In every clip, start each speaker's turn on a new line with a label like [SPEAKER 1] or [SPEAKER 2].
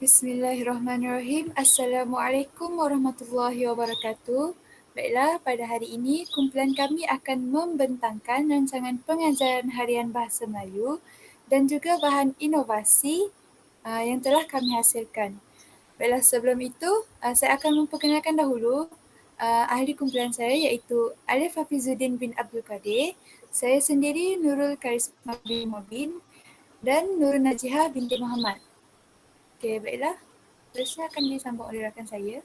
[SPEAKER 1] Bismillahirrahmanirrahim. Assalamualaikum warahmatullahi wabarakatuh. Baiklah, pada hari ini kumpulan kami akan membentangkan rancangan pengajaran harian Bahasa Melayu dan juga bahan inovasi yang telah kami hasilkan. Baiklah, sebelum itu saya akan memperkenalkan dahulu ahli kumpulan saya iaitu Alif Hafizuddin bin Abdul Qadir, saya sendiri Nurul Karisma bin Mubin dan Nurul Najihah binti Muhammad. Okey, baiklah. Terusnya akan disambung oleh rakan saya.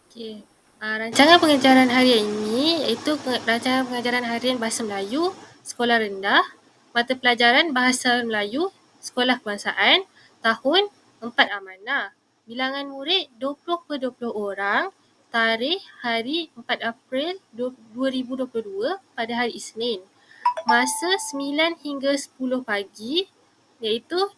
[SPEAKER 2] Okey. Rancangan pengajaran harian ini iaitu rancangan pengajaran harian Bahasa Melayu Sekolah Rendah, mata pelajaran Bahasa Melayu Sekolah Kebangsaan, tahun 4 amanah. Bilangan murid 20/20 orang, tarikh hari 4 April 2022 pada hari Isnin. Masa 9 hingga 10 pagi iaitu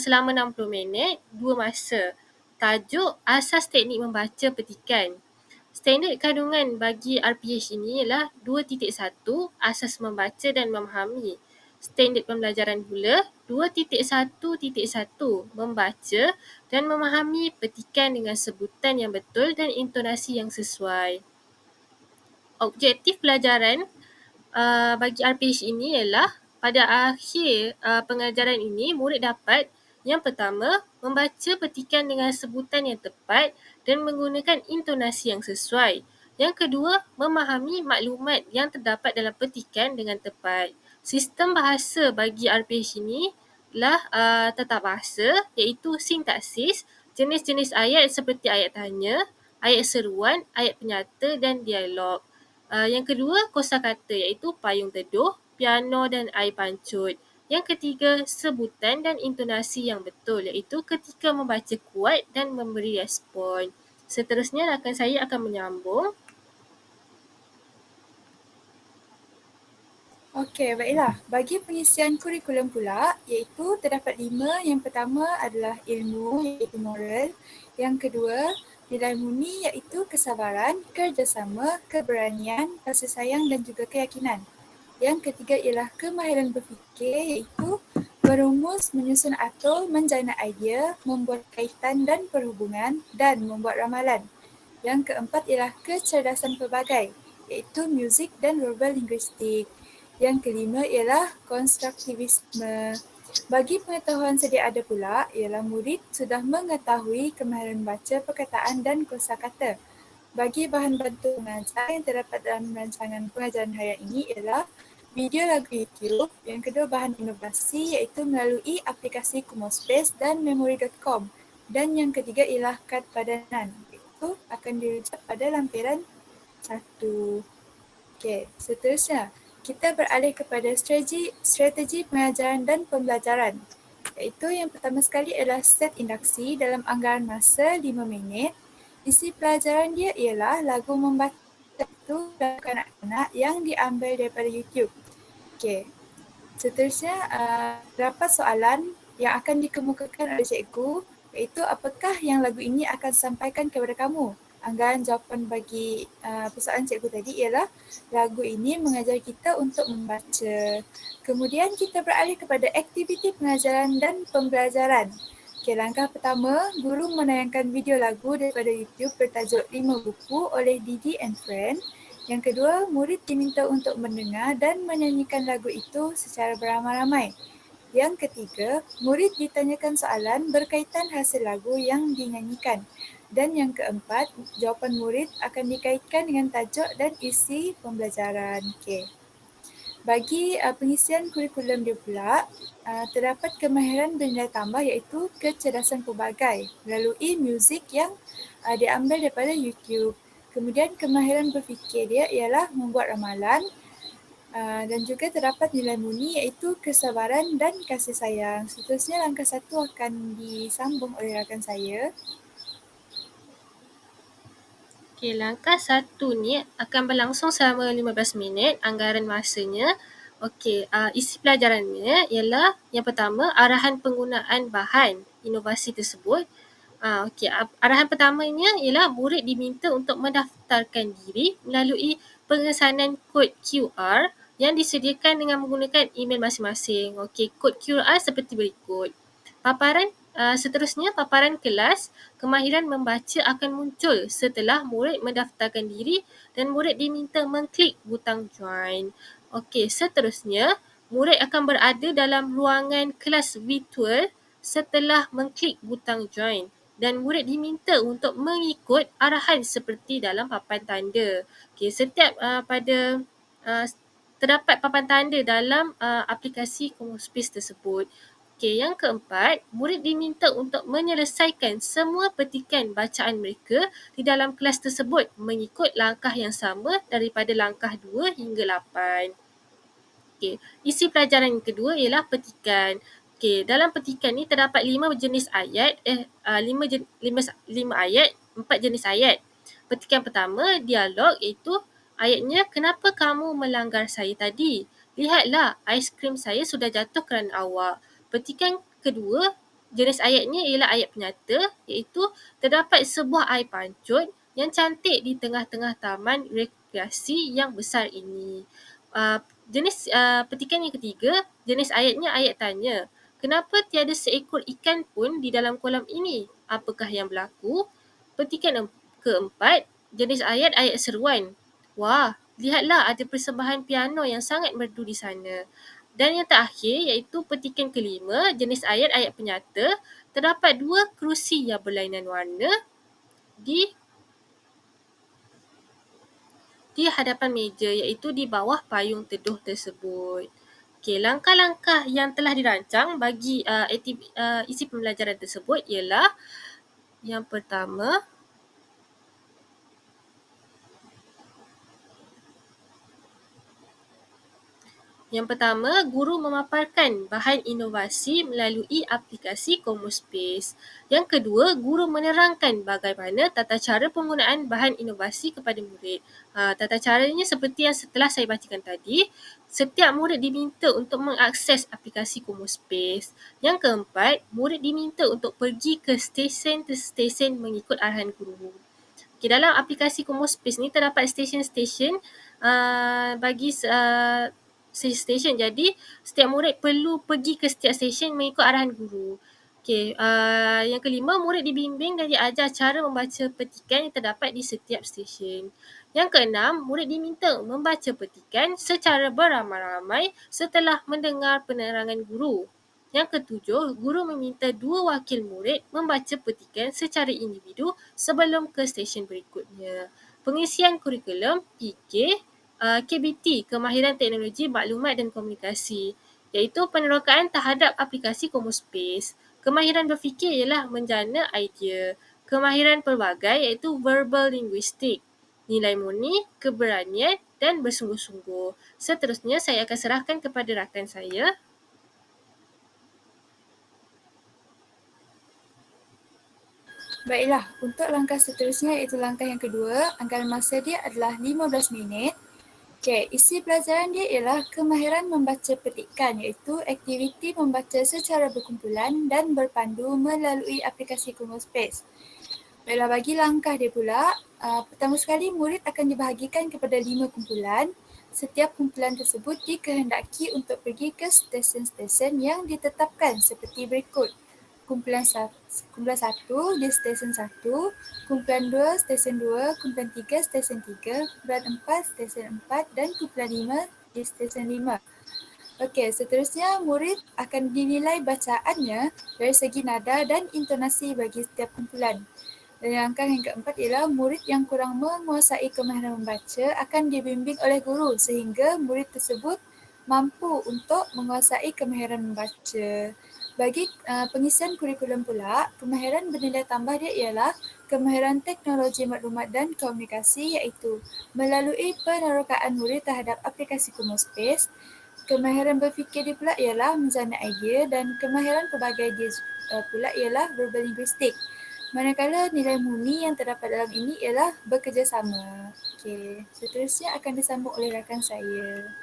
[SPEAKER 2] selama 60 minit, 2 masa. Tajuk Asas Teknik Membaca Petikan. Standard kandungan bagi RPH ini ialah 2.1 Asas Membaca dan Memahami. Standard pembelajaran pula 2.1.1 Membaca dan memahami petikan dengan sebutan yang betul dan intonasi yang sesuai. Objektif pelajaran bagi RPH ini ialah pada akhir pengajaran ini, murid dapat yang pertama, membaca petikan dengan sebutan yang tepat dan menggunakan intonasi yang sesuai. Yang kedua, memahami maklumat yang terdapat dalam petikan dengan tepat. Sistem bahasa bagi RPH ini ialah tata bahasa iaitu sintaksis, jenis-jenis ayat seperti ayat tanya, ayat seruan, ayat penyata dan dialog. Yang kedua, kosakata iaitu payung teduh, piano dan air pancut. Yang ketiga, sebutan dan intonasi yang betul iaitu ketika membaca kuat dan memberi respon. Seterusnya, rakan saya akan menyambung.
[SPEAKER 1] Okey, baiklah. Bagi pengisian kurikulum pula, iaitu terdapat 5. Yang pertama adalah ilmu, iaitu moral. Yang kedua, nilai murni iaitu kesabaran, kerjasama, keberanian, kasih sayang dan juga keyakinan. Yang ketiga ialah kemahiran berfikir, iaitu merumus, menyusun atol, menjana idea, membuat kaitan dan perhubungan dan membuat ramalan. Yang keempat ialah kecerdasan pelbagai, iaitu muzik dan verbal linguistik. Yang kelima ialah konstruktivisme. Bagi pengetahuan sedia ada pula, ialah murid sudah mengetahui kemahiran baca, perkataan dan kosakata. Bagi bahan bantu mengajar yang terdapat dalam rancangan pengajaran harian ini ialah video lagu YouTube. Yang kedua, bahan inovasi iaitu melalui aplikasi Kumospace dan Memory.com. Dan yang ketiga ialah kad padanan. Itu akan dirujuk pada lampiran 1. Okey, seterusnya kita beralih kepada strategi pengajaran dan pembelajaran. Iaitu yang pertama sekali adalah set induksi dalam anggaran masa 5 minit. Isi pelajaran dia ialah lagu membaca itu lagu kanak-kanak yang diambil daripada YouTube. Okey. Seterusnya, terdapat soalan yang akan dikemukakan oleh cikgu iaitu apakah yang lagu ini akan sampaikan kepada kamu. Anggaran jawapan bagi persoalan cikgu tadi ialah lagu ini mengajar kita untuk membaca. Kemudian kita beralih kepada aktiviti pengajaran dan pembelajaran. Okey, langkah pertama, guru menayangkan video lagu daripada YouTube bertajuk 5 Buku oleh Didi and Friend. Yang kedua, murid diminta untuk mendengar dan menyanyikan lagu itu secara beramai-ramai. Yang ketiga, murid ditanyakan soalan berkaitan hasil lagu yang dinyanyikan. Dan yang keempat, jawapan murid akan dikaitkan dengan tajuk dan isi pembelajaran. Okey. Bagi pengisian kurikulum dia pula, terdapat kemahiran bernilai tambah iaitu kecerdasan pelbagai melalui muzik yang diambil daripada YouTube. Kemudian kemahiran berfikir dia ialah membuat ramalan dan juga terdapat nilai murni iaitu kesabaran dan kasih sayang. Seterusnya langkah 1 akan disambung oleh rakan saya.
[SPEAKER 2] Okey, langkah 1 ni akan berlangsung selama 15 minit anggaran masanya. Okey, isi pelajarannya ialah yang pertama, arahan penggunaan bahan inovasi tersebut. Okey, arahan pertamanya ialah murid diminta untuk mendaftarkan diri melalui pengesanan kod QR yang disediakan dengan menggunakan email masing-masing. Okey, kod QR seperti berikut. Seterusnya, paparan kelas kemahiran membaca akan muncul setelah murid mendaftarkan diri dan murid diminta mengklik butang join. Okey, seterusnya, murid akan berada dalam ruangan kelas virtual setelah mengklik butang join dan murid diminta untuk mengikut arahan seperti dalam papan tanda. Okey, terdapat papan tanda dalam aplikasi Commonspace tersebut. Okey, yang keempat, murid diminta untuk menyelesaikan semua petikan bacaan mereka di dalam kelas tersebut mengikut langkah yang sama daripada langkah 2 hingga 8. Okey, isi pelajaran yang kedua ialah petikan. Okey, dalam petikan ni terdapat 5 jenis ayat, 5 ayat, 4 jenis ayat. Petikan pertama, dialog, iaitu ayatnya, kenapa kamu melanggar saya tadi? Lihatlah, aiskrim saya sudah jatuh kerana awak. Petikan kedua, jenis ayatnya ialah ayat penyata, iaitu terdapat sebuah air pancut yang cantik di tengah-tengah taman rekreasi yang besar ini. Petikan yang ketiga, jenis ayatnya ayat tanya. Kenapa tiada seekor ikan pun di dalam kolam ini? Apakah yang berlaku? Petikan keempat, jenis ayat seruan. Wah, lihatlah ada persembahan piano yang sangat merdu di sana. Dan yang terakhir iaitu petikan kelima, jenis ayat penyata. Terdapat 2 kerusi yang berlainan warna di hadapan meja, iaitu di bawah payung teduh tersebut. Okey, langkah-langkah yang telah dirancang bagi isi pembelajaran tersebut ialah yang pertama, guru memaparkan bahan inovasi melalui aplikasi Commonspace. Yang kedua, guru menerangkan bagaimana tata cara penggunaan bahan inovasi kepada murid. Tata caranya seperti yang setelah saya bacakan tadi, setiap murid diminta untuk mengakses aplikasi Commonspace. Yang keempat, murid diminta untuk pergi ke stesen mengikut arahan guru. Okay, dalam aplikasi Commonspace ni terdapat stesen-stesen stesen. Jadi, setiap murid perlu pergi ke setiap stesen mengikut arahan guru. Okey, yang kelima, murid dibimbing dan diajar cara membaca petikan yang terdapat di setiap stesen. Yang keenam, murid diminta membaca petikan secara beramai-ramai setelah mendengar penerangan guru. Yang ketujuh, guru meminta 2 wakil murid membaca petikan secara individu sebelum ke stesen berikutnya. Pengisian kurikulum PK, KBT, Kemahiran Teknologi Maklumat dan Komunikasi, iaitu penerokaan terhadap aplikasi Commonspace. Kemahiran berfikir ialah menjana idea. Kemahiran pelbagai iaitu verbal linguistik. Nilai murni, keberanian dan bersungguh-sungguh. Seterusnya saya akan serahkan kepada rakan saya.
[SPEAKER 1] Baiklah, untuk langkah seterusnya iaitu langkah yang kedua, anggaran masa dia adalah 15 minit. Okey, isi pelajaran dia ialah kemahiran membaca petikan, iaitu aktiviti membaca secara berkumpulan dan berpandu melalui aplikasi Commonspace. Baiklah, bagi langkah dia pula, pertama sekali murid akan dibahagikan kepada 5 kumpulan. Setiap kumpulan tersebut dikehendaki untuk pergi ke stesen-stesen yang ditetapkan seperti berikut. Kumpulan 1 di stesen 1, kumpulan 2 stesen 2, kumpulan 3 stesen 3, kumpulan 4 stesen 4 dan kumpulan 5 di stesen 5. Okey, seterusnya murid akan dinilai bacaannya dari segi nada dan intonasi bagi setiap kumpulan. Dan langkah yang keempat ialah murid yang kurang menguasai kemahiran membaca akan dibimbing oleh guru sehingga murid tersebut mampu untuk menguasai kemahiran membaca. Bagi pengisian kurikulum pula, kemahiran bernilai tambah dia ialah kemahiran teknologi maklumat dan komunikasi, iaitu melalui penerokaan murid terhadap aplikasi Commonspace. Kemahiran berfikir dia pula ialah menjana idea dan kemahiran pelbagai dia pula ialah verbal linguistik. Manakala nilai murni yang terdapat dalam ini ialah bekerjasama. Okey, seterusnya akan disambung oleh rakan saya.